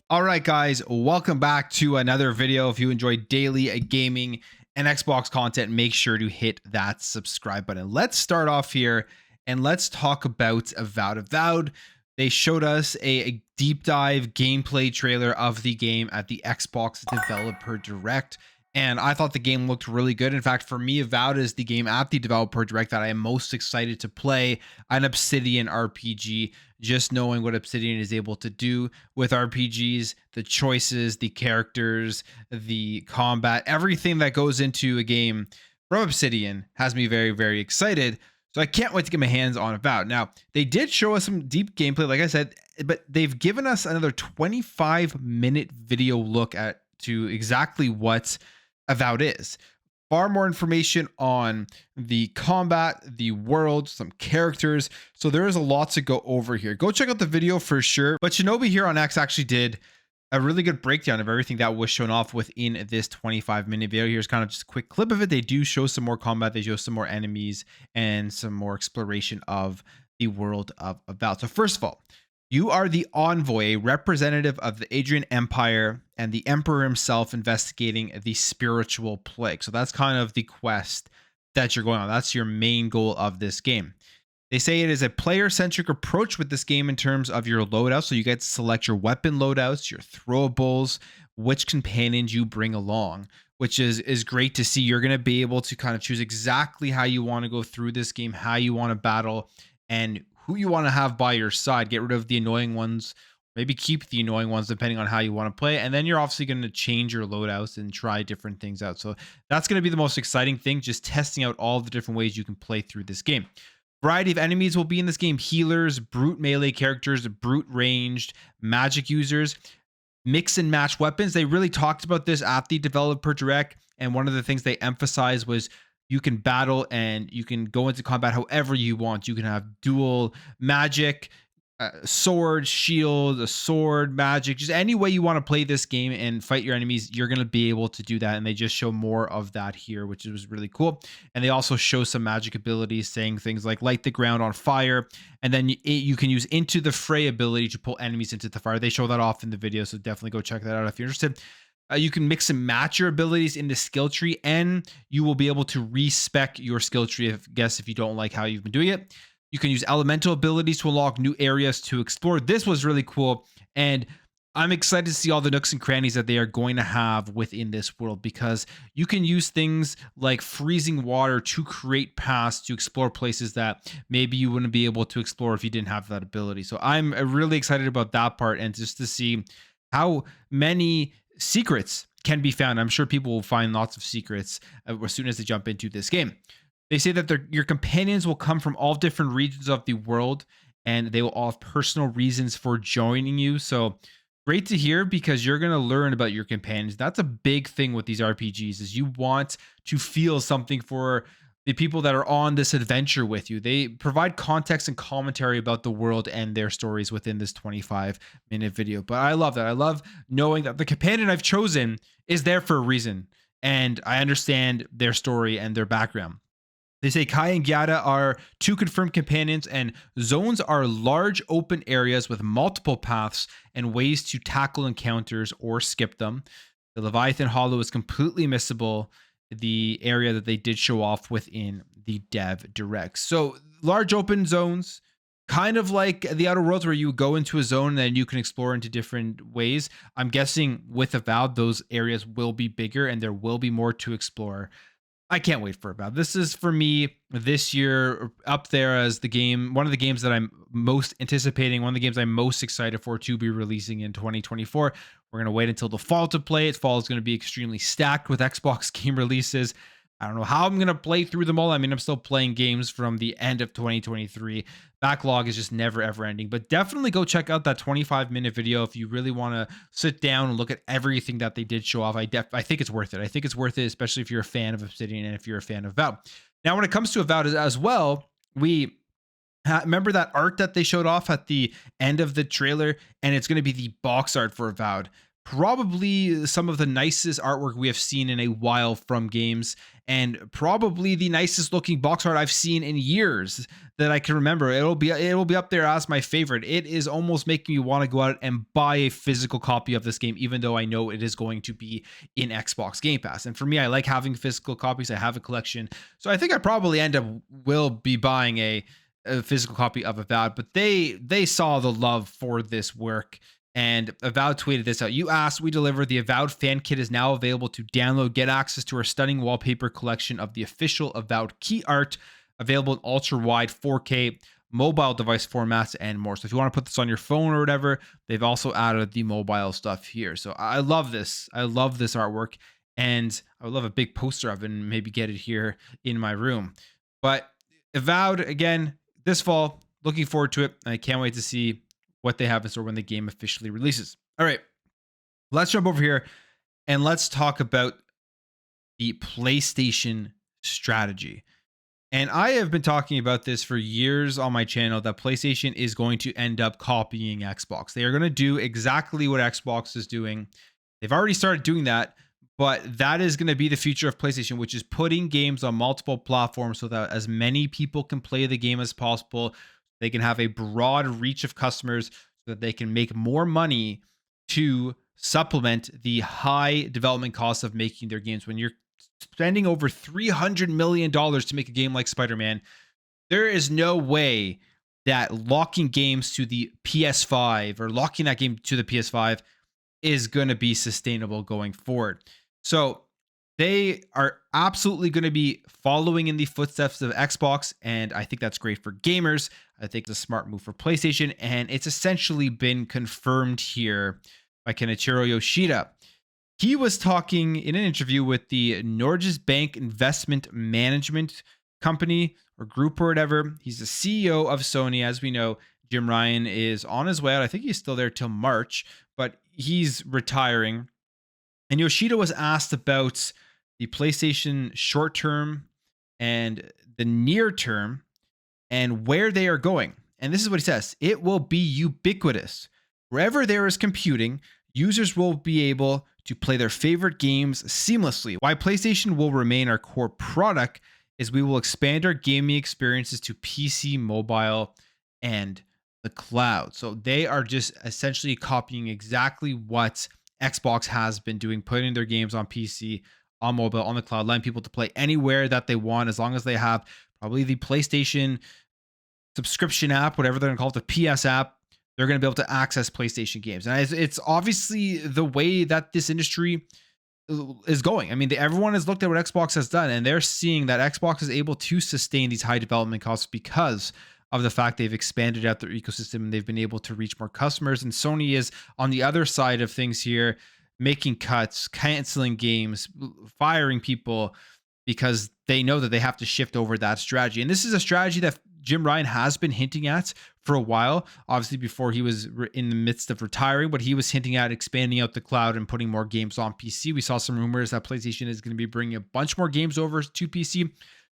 All right, guys, welcome back to another video. If you enjoy daily gaming and Xbox content, make sure to hit that subscribe button. Let's start off here and let's talk about Avowed. Avowed, they showed us a deep dive gameplay trailer of the game at the Xbox Developer Direct. And I thought the game looked really good. In fact, for me, Avowed is the game at the Developer Direct that I am most excited to play, an Obsidian RPG. Just knowing what Obsidian is able to do with RPGs, the choices, the characters, the combat, everything that goes into a game from Obsidian has me very, very excited. So I can't wait to get my hands on Avowed. Now, they did show us some deep gameplay, like I said, but they've given us another 25-minute video look at to exactly what Avowed is. Far more information on the combat, the world, some characters. So there is a lot to go over here. Go check out the video for sure. But Shinobi here on X actually did a really good breakdown of everything that was shown off within this 25-minute video. Here's kind of just a quick clip of it. They do show some more combat. They show some more enemies and some more exploration of the world of Avowed. So first of all, you are the envoy, a representative of the Adrian Empire and the Emperor himself investigating the spiritual plague. So that's kind of the quest that you're going on. That's your main goal of this game. They say it is a player-centric approach with this game in terms of your loadout. So you get to select your weapon loadouts, your throwables, which companions you bring along, which is great to see. You're going to be able to kind of choose exactly how you want to go through this game, how you want to battle, and who you want to have by your side. Get rid of the annoying ones, maybe keep the annoying ones depending on how you want to play. And then you're obviously going to change your loadouts and try different things out. So that's going to be the most exciting thing, just testing out all the different ways you can play through this game. Variety of enemies will be in this game: healers, brute melee characters, brute ranged, magic users, mix and match weapons. They really talked about this at the Developer Direct. And one of the things they emphasized was you can battle and you can go into combat however you want. You can have dual magic, sword, shield, a sword, magic, just any way you want to play this game and fight your enemies, you're going to be able to do that. And they just show more of that here, which was really cool. And they also show some magic abilities, saying things like light the ground on fire. And then you can use into the fray ability to pull enemies into the fire. They show that off in the video, so definitely go check that out if you're interested. You can mix and match your abilities in the skill tree, and you will be able to respec your skill tree if you don't like how you've been doing it. You can use elemental abilities to unlock new areas to explore. This was really cool, and I'm excited to see all the nooks and crannies that they are going to have within this world, because you can use things like freezing water to create paths to explore places that maybe you wouldn't be able to explore if you didn't have that ability. So I'm really excited about that part, and just to see how many secrets can be found. I'm sure people will find lots of secrets as soon as they jump into this game. They say that your companions will come from all different regions of the world, and they will all have personal reasons for joining you. So great to hear, because you're going to learn about your companions. That's a big thing with these RPGs, is you want to feel something for the people that are on this adventure with you. They provide context and commentary about the world and their stories within this 25-minute video. But I love that. I love knowing that the companion I've chosen is there for a reason, and I understand their story and their background. They say Kai and Gyada are two confirmed companions, and zones are large open areas with multiple paths and ways to tackle encounters or skip them. The Leviathan Hollow is completely missable, the area that they did show off within the Dev Direct. So large open zones, kind of like the Outer Worlds, where you go into a zone and then you can explore into different ways. I'm guessing with Avowed, those areas will be bigger and there will be more to explore. I can't wait for Avowed. This is, for me, this year up there as the game, one of the games that I'm most anticipating, one of the games I'm most excited for to be releasing in 2024. We're going to wait until the fall to play it. Fall is going to be extremely stacked with Xbox game releases. I don't know how I'm going to play through them all. I mean, I'm still playing games from the end of 2023. Backlog is just never, ever ending. But definitely go check out that 25-minute video if you really want to sit down and look at everything that they did show off. I think it's worth it. I think it's worth it, especially if you're a fan of Obsidian and if you're a fan of Avowed. Now, when it comes to Avowed as well, we remember that art that they showed off at the end of the trailer, and it's going to be the box art for Avowed. probably some of the nicest artwork we have seen in a while from games, and probably the nicest looking box art I've seen in years that I can remember. It'll be up there as my favorite. It is almost making me want to go out and buy a physical copy of this game, even though I know it is going to be in Xbox Game Pass. And for me, I like having physical copies. I have a collection, so I think I probably will be buying a physical copy of Avowed. But they saw the love for this work, and Avowed tweeted this out. You asked, we delivered. The Avowed fan kit is now available to download. Get access to our stunning wallpaper collection of the official Avowed key art, available in ultra wide 4K mobile device formats and more. So if you want to put this on your phone or whatever, they've also added the mobile stuff here. So I love this. I love this artwork, and I would love a big poster of it and maybe get it here in my room. But Avowed, again, this fall, looking forward to it. I can't wait to see what they have in store when the game officially releases. All right, let's jump over here and let's talk about the PlayStation strategy. And I have been talking about this for years on my channel, that PlayStation is going to end up copying Xbox. They are going to do exactly what Xbox is doing. They've already started doing that, but that is going to be the future of PlayStation, which is putting games on multiple platforms so that as many people can play the game as possible. They can have a broad reach of customers so that they can make more money to supplement the high development costs of making their games. When you're spending over $300 million to make a game like Spider-Man, there is no way that locking games to the PS5 or locking that game to the PS5 is going to be sustainable going forward. So they are absolutely going to be following in the footsteps of Xbox, and I think that's great for gamers. I think it's a smart move for PlayStation, and it's essentially been confirmed here by Kenichiro Yoshida. He was talking in an interview with the Norges Bank Investment Management Company or group or whatever. He's the CEO of Sony. As we know, Jim Ryan is on his way out. I think he's still there till March, but he's retiring. And Yoshida was asked about the PlayStation short term and the near term and where they are going. And this is what he says: it will be ubiquitous. Wherever there is computing, users will be able to play their favorite games seamlessly. Why PlayStation will remain our core product is we will expand our gaming experiences to PC, mobile, and the cloud. So they are just essentially copying exactly what Xbox has been doing, putting their games on PC, on mobile, on the cloud, letting people to play anywhere that they want, as long as they have probably the PlayStation subscription app, whatever they're going to call it, the PS app. They're going to be able to access PlayStation games. And it's obviously the way that this industry is going. I mean, everyone has looked at what Xbox has done, and they're seeing that Xbox is able to sustain these high development costs because of the fact they've expanded out their ecosystem and they've been able to reach more customers. And Sony is on the other side of things here, making cuts, canceling games, firing people because they know that they have to shift over that strategy. And this is a strategy that Jim Ryan has been hinting at for a while, obviously before he was in the midst of retiring, but he was hinting at expanding out the cloud and putting more games on PC. We saw some rumors that PlayStation is going to be bringing a bunch more games over to PC.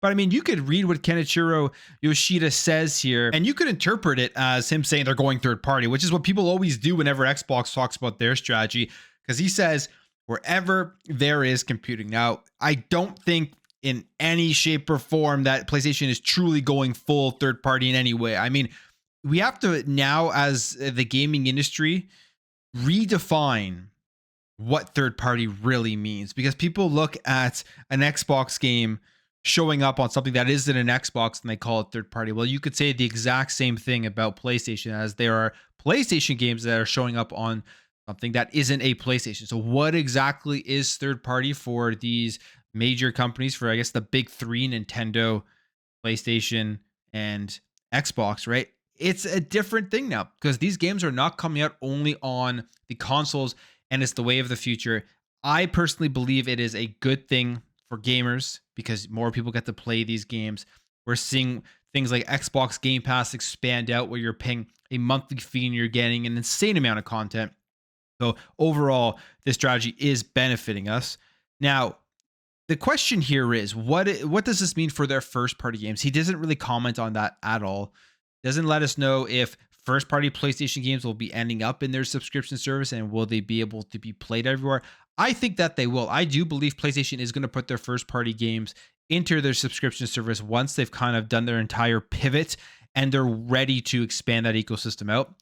But I mean, you could read what Kenichiro Yoshida says here, and you could interpret it as him saying they're going third party, which is what people always do whenever Xbox talks about their strategy, because he says wherever there is computing. Now, I don't think in any shape or form that PlayStation is truly going full third party in any way. I mean, we have to now, as the gaming industry, redefine what third party really means, because people look at an Xbox game showing up on something that isn't an Xbox and they call it third party. Well, you could say the exact same thing about PlayStation, as there are PlayStation games that are showing up on something that isn't a PlayStation. So what exactly is third party for these major companies, for I guess the big three, Nintendo, PlayStation, and Xbox, right? It's a different thing now because these games are not coming out only on the consoles, and it's the way of the future. I personally believe it is a good thing for gamers because more people get to play these games. We're seeing things like Xbox Game Pass expand out where you're paying a monthly fee and you're getting an insane amount of content. So overall, this strategy is benefiting us. Now, the question here is, what does this mean for their first party games? He doesn't really comment on that at all. Doesn't let us know if first party PlayStation games will be ending up in their subscription service, and will they be able to be played everywhere? I think that they will. I do believe PlayStation is going to put their first party games into their subscription service once they've kind of done their entire pivot and they're ready to expand that ecosystem out.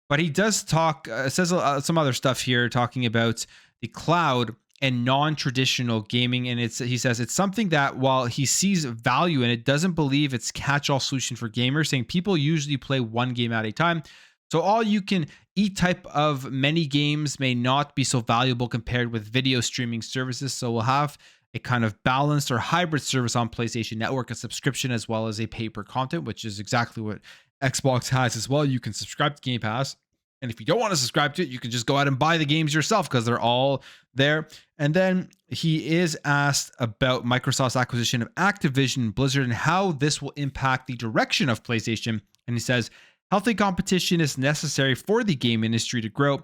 But he does talk, says some other stuff here, talking about the cloud and non-traditional gaming. And he says it's something that, while he sees value in it, doesn't believe it's catch-all solution for gamers, saying people usually play one game at a time. So all you can eat type of many games may not be so valuable compared with video streaming services. So we'll have a kind of balanced or hybrid service on PlayStation Network, a subscription as well as a pay-per-content, which is exactly what Xbox has as well. You can subscribe to Game Pass, and if you don't want to subscribe to it, you can just go out and buy the games yourself because they're all there. And then he is asked about Microsoft's acquisition of Activision Blizzard and how this will impact the direction of PlayStation. And he says, healthy competition is necessary for the game industry to grow.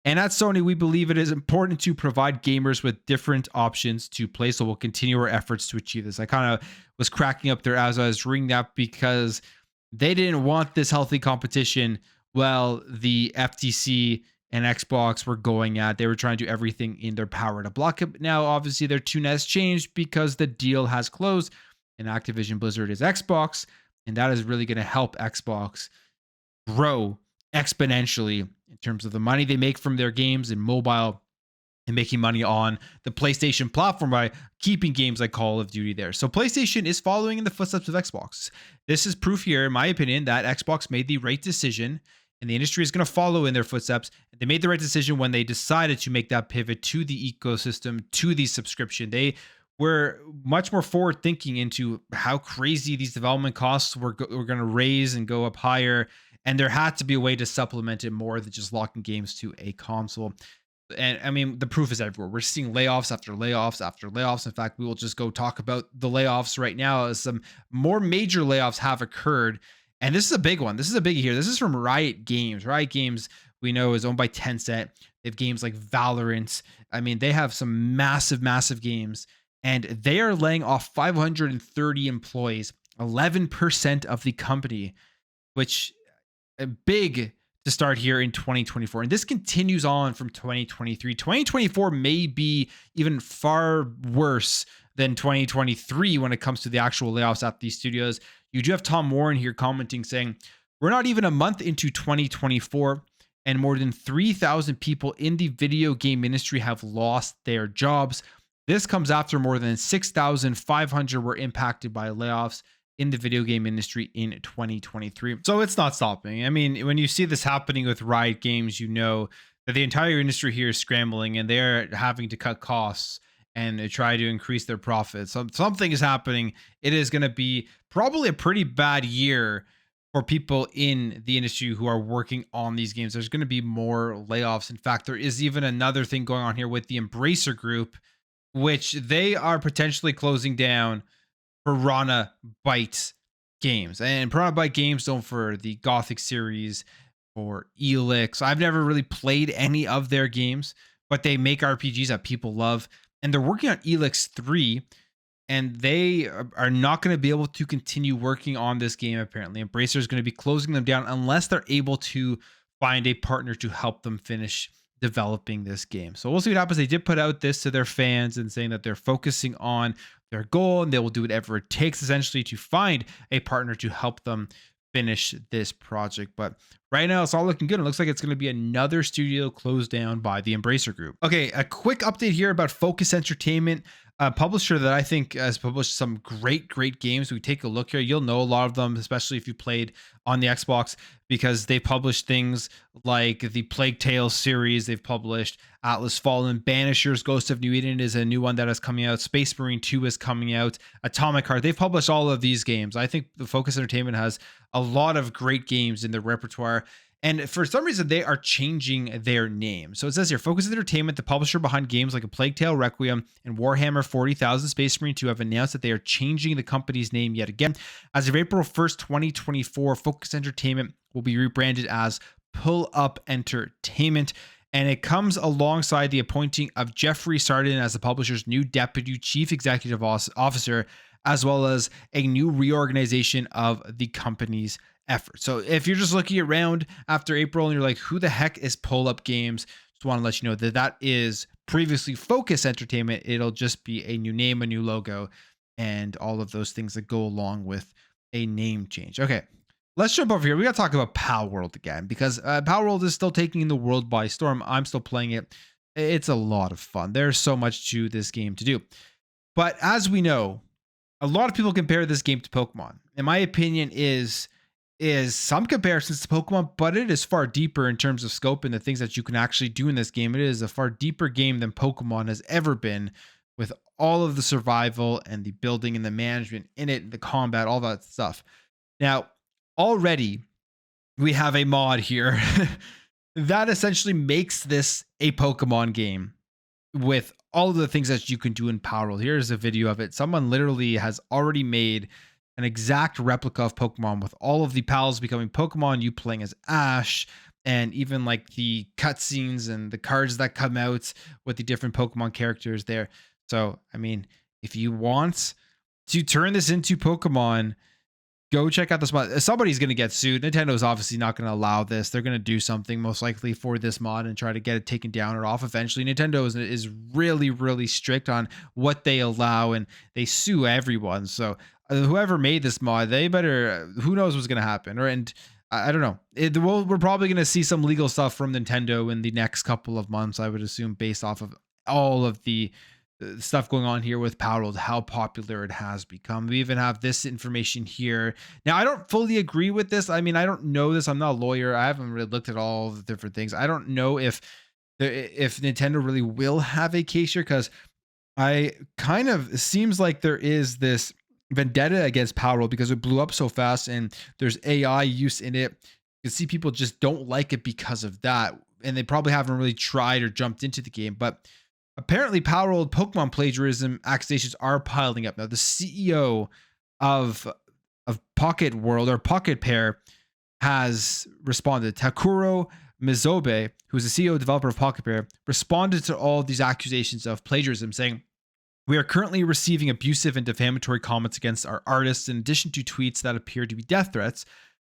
And at Sony, we believe it is important to provide gamers with different options to play. So we'll continue our efforts to achieve this. I kind of was cracking up there as I was reading that, because they didn't want this healthy competition. Well, the FTC and Xbox were going at. They were trying to do everything in their power to block it. Now, obviously, their tune has changed because the deal has closed, and Activision Blizzard is Xbox, and that is really going to help Xbox grow exponentially in terms of the money they make from their games in mobile and making money on the PlayStation platform by keeping games like Call of Duty there. So PlayStation is following in the footsteps of Xbox. This is proof here, in my opinion, that Xbox made the right decision, and the industry is going to follow in their footsteps. They made the right decision when they decided to make that pivot to the ecosystem, to the subscription. They were much more forward thinking into how crazy these development costs were going to raise and go up higher. And there had to be a way to supplement it more than just locking games to a console. And I mean, the proof is everywhere. We're seeing layoffs after layoffs after layoffs. In fact, we will just go talk about the layoffs right now, as some more major layoffs have occurred. And this is a big one. This is a biggie here. This is from Riot Games. Riot Games, we know, is owned by Tencent. They have games like Valorant. I mean, they have some massive, massive games. And they are laying off 530 employees, 11% of the company, which big to start here in 2024. And this continues on from 2023. 2024 may be even far worse than 2023 when it comes to the actual layoffs at these studios. You do have Tom Warren here commenting, saying, we're not even a month into 2024, and more than 3,000 people in the video game industry have lost their jobs. This comes after more than 6,500 were impacted by layoffs in the video game industry in 2023. So it's not stopping. I mean, when you see this happening with Riot Games, you know that the entire industry here is scrambling, and they're having to cut costs and try to increase their profits. So something is happening. It is going to be probably a pretty bad year for people in the industry who are working on these games. There's going to be more layoffs. In fact, there is even another thing going on here with the Embracer Group, which they are potentially closing down Piranha Bytes games. And Piranha Bytes games don't for the Gothic series or Elix. I've never really played any of their games, but they make RPGs that people love. And they're working on Elix 3, and they are not going to be able to continue working on this game, apparently. Embracer is going to be closing them down unless they're able to find a partner to help them finish developing this game. So we'll see what happens. They did put out this to their fans and saying that they're focusing on their goal, and they will do whatever it takes essentially to find a partner to help them finish this project. But right now it's all looking good. It looks like it's going to be another studio closed down by the Embracer Group. Okay, a quick update here about Focus Entertainment, a publisher that I think has published some great games. We take a look here. You'll know a lot of them, especially if you played on the Xbox, because they published things like the Plague Tale series. They've published Atlas Fallen, Banishers, Ghost of New Eden is a new one that is coming out. Space Marine 2 is coming out. Atomic Heart. They've published all of these games. I think the Focus Entertainment has a lot of great games in their repertoire. And for some reason, they are changing their name. So it says here, Focus Entertainment, the publisher behind games like A Plague Tale Requiem and Warhammer 40,000 Space Marine 2, have announced that they are changing the company's name yet again. As of April 1st, 2024, Focus Entertainment will be rebranded as Pull Up Entertainment. And it comes alongside the appointing of Jeffrey Sardin as the publisher's new Deputy Chief Executive Officer, as well as a new reorganization of the company's effort. So if you're just looking around after April and you're like, who the heck is Pull Up Games? Just want to let you know that that is previously Focus Entertainment. It'll just be a new name, a new logo, and all of those things that go along with a name change. Okay, let's jump over here. We got to talk about Palworld again because Palworld is still taking the world by storm. I'm still playing it. It's a lot of fun. There's so much to this game to do. But as we know, a lot of people compare this game to Pokemon. In my opinion, is some comparisons to Pokemon, but it is far deeper in terms of scope and the things that you can actually do in this game. It is a far deeper game than Pokemon has ever been, with all of the survival and the building and the management in it, the combat, all that stuff. Now, already we have a mod here that essentially makes this a Pokemon game with all of the things that you can do in Palworld. Here's a video of it. Someone literally has already made an exact replica of Pokemon with all of the pals becoming Pokemon, you playing as Ash, and even like the cutscenes and the cards that come out with the different Pokemon characters there. So, I mean, if you want to turn this into Pokemon, go check out this mod. Somebody's going to get sued. Nintendo's obviously not going to allow this. They're going to do something most likely for this mod and try to get it taken down or off eventually. Nintendo is really, really strict on what they allow, and they sue everyone. So whoever made this mod, they better, who knows what's going to happen. And I don't know. We're probably going to see some legal stuff from Nintendo in the next couple of months, I would assume, based off of all of the stuff going on here with Palworld, how popular it has become. We even have this information here. Now, I don't fully agree with this. I mean, I don't know this. I'm not a lawyer. I haven't really looked at all the different things. I don't know if Nintendo really will have a case here, because it seems like there is this vendetta against Palworld because it blew up so fast and there's AI use in it. You can see people just don't like it because of that, and they probably haven't really tried or jumped into the game. But apparently, Palworld Pokemon plagiarism accusations are piling up. Now, the CEO of Pocket World, or Pocket Pair, has responded. Takuro Mizobe, who is the CEO and developer of Pocket Pair, responded to all of these accusations of plagiarism, saying, "We are currently receiving abusive and defamatory comments against our artists, in addition to tweets that appear to be death threats.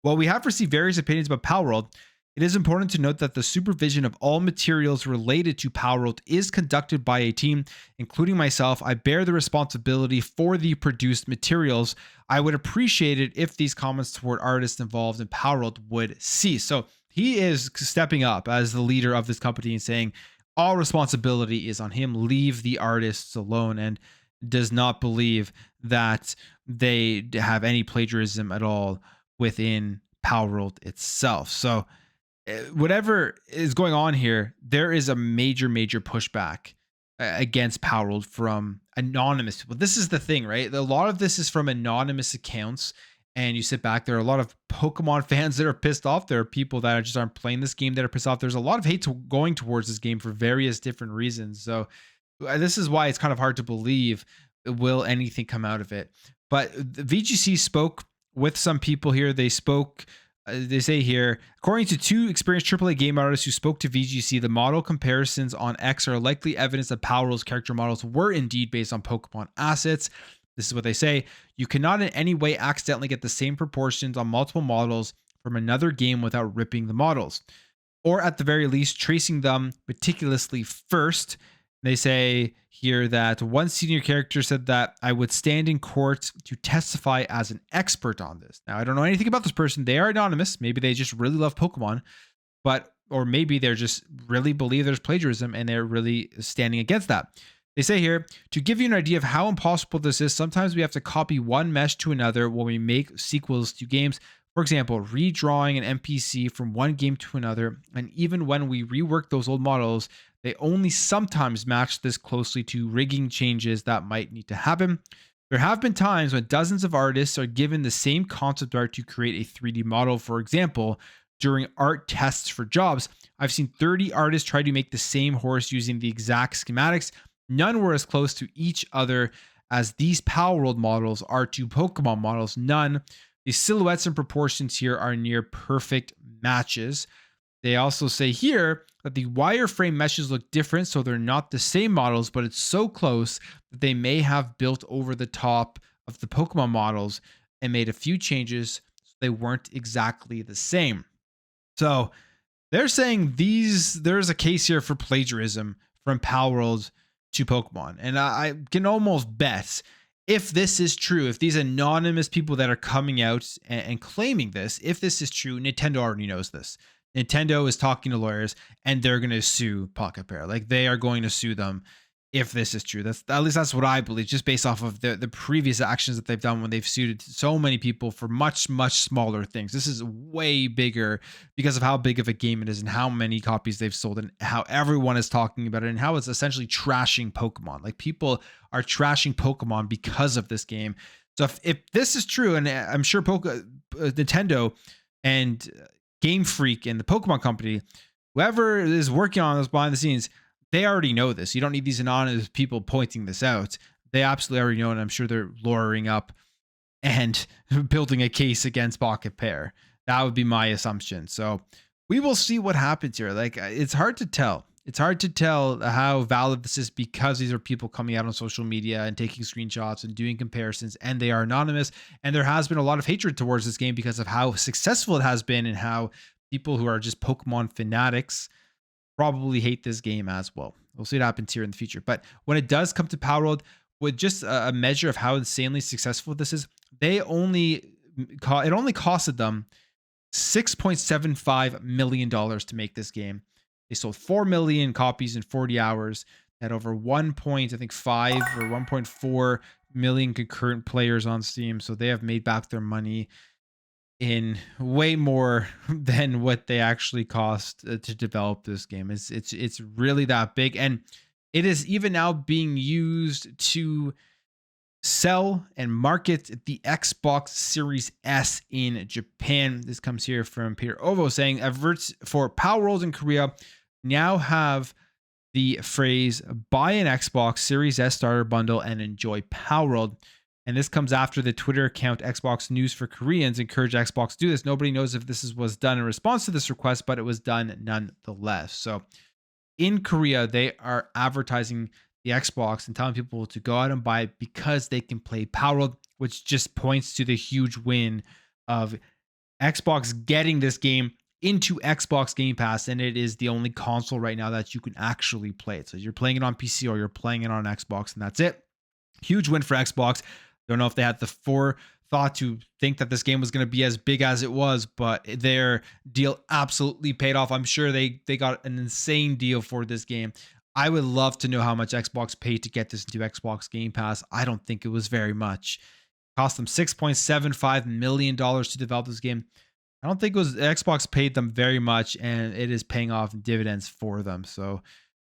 While we have received various opinions about Palworld, it is important to note that the supervision of all materials related to Palworld is conducted by a team, including myself. I bear the responsibility for the produced materials. I would appreciate it if these comments toward artists involved in Palworld would cease." So he is stepping up as the leader of this company and saying all responsibility is on him. Leave the artists alone, and does not believe that they have any plagiarism at all within Palworld itself. So whatever is going on here, there is a major pushback against Palworld from anonymous people. This is the thing, right? A lot of this is from anonymous accounts, and you sit back, there are a lot of Pokemon fans that are pissed off. There are people that just aren't playing this game that are pissed off. There's a lot of hate going towards this game for various different reasons. So this is why it's kind of hard to believe will anything come out of it. But the VGC spoke with some people here. They spoke. They say here, according to two experienced AAA game artists who spoke to VGC, the model comparisons on X are likely evidence that Palworld's character models were indeed based on Pokemon assets. This is what they say: "You cannot in any way accidentally get the same proportions on multiple models from another game without ripping the models, or at the very least tracing them meticulously first." They say here that one senior character said that I would stand in court to testify as an expert on this. Now, I don't know anything about this person. They are anonymous. Maybe they just really love Pokemon, or maybe they're just really believe there's plagiarism and they're really standing against that. They say here, "To give you an idea of how impossible this is, sometimes we have to copy one mesh to another when we make sequels to games. For example, redrawing an NPC from one game to another, and even when we rework those old models, they only sometimes match this closely to rigging changes that might need to happen. There have been times when dozens of artists are given the same concept art to create a 3D model. For example, during art tests for jobs, I've seen 30 artists try to make the same horse using the exact schematics. None were as close to each other as these Palworld models are to Pokemon models. None. The silhouettes and proportions here are near perfect matches." They also say here that the wireframe meshes look different, so they're not the same models, but it's so close that they may have built over the top of the Pokemon models and made a few changes They weren't exactly the same. So they're saying there's a case here for plagiarism from Palworld to Pokemon. And I can almost bet, if this is true, if these anonymous people that are coming out and claiming this, if this is true, Nintendo already knows this. Nintendo is talking to lawyers and they're going to sue Pocket Pair. Like, they are going to sue them if this is true. That's, at least that's what I believe, just based off of the previous actions that they've done when they've sued so many people for much smaller things. This is way bigger because of how big of a game it is and how many copies they've sold and how everyone is talking about it and how it's essentially trashing Pokemon. Like, people are trashing Pokemon because of this game. So if this is true, and I'm sure Nintendo and Game Freak and the Pokemon Company, whoever is working on this behind the scenes, they already know this. You don't need these anonymous people pointing this out. They absolutely already know, and I'm sure they're lawyering up and building a case against Pocket Pair. That would be my assumption. So we will see what happens here. Like, it's hard to tell. It's hard to tell how valid this is because these are people coming out on social media and taking screenshots and doing comparisons, and they are anonymous. And there has been a lot of hatred towards this game because of how successful it has been and how people who are just Pokemon fanatics probably hate this game as well. We'll see what happens here in the future. But when it does come to Palworld, with just a measure of how insanely successful this is, it only costed them $6.75 million to make this game. They sold 4 million copies in 40 hours, had over 1.5 or 1.4 million concurrent players on Steam. So they have made back their money in way more than what they actually cost to develop this game. It's really that big, and it is even now being used to sell and market the Xbox Series S in Japan. This comes here from Peter Ovo saying, efforts for Palworld in Korea now have the phrase buy an Xbox Series S starter bundle and enjoy Palworld. And this comes after the Twitter account Xbox News for Koreans encouraged Xbox to do this. Nobody knows if this was done in response to this request, but it was done nonetheless. So in Korea, they are advertising the Xbox and telling people to go out and buy it because they can play Palworld, which just points to the huge win of Xbox getting this game into Xbox Game Pass, and it is the only console right now that you can actually play it. So you're playing it on PC or you're playing it on Xbox, and that's it. Huge win for Xbox. Don't know if they had the forethought to think that this game was going to be as big as it was, but their deal absolutely paid off. I'm sure they got an insane deal for this game. I would love to know how much Xbox paid to get this into Xbox Game Pass. I don't think it was very much. It cost them $6.75 million to develop this game. I don't think it was Xbox paid them very much, and it is paying off dividends for them. So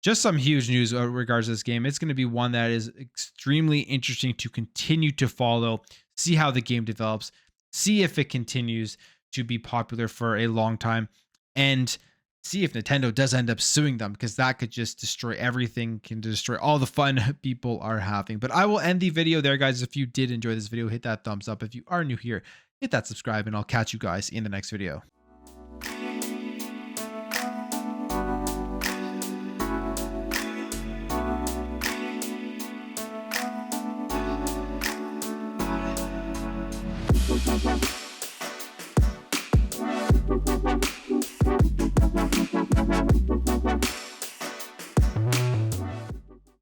just some huge news in regards to this game. It's going to be one that is extremely interesting to continue to follow, see how the game develops, see if it continues to be popular for a long time, and see if Nintendo does end up suing them, because that could just destroy everything, can destroy all the fun people are having. But I will end the video there, guys. If you did enjoy this video, hit that thumbs up. If you are new here, hit that subscribe, and I'll catch you guys in the next video. We'll be right back.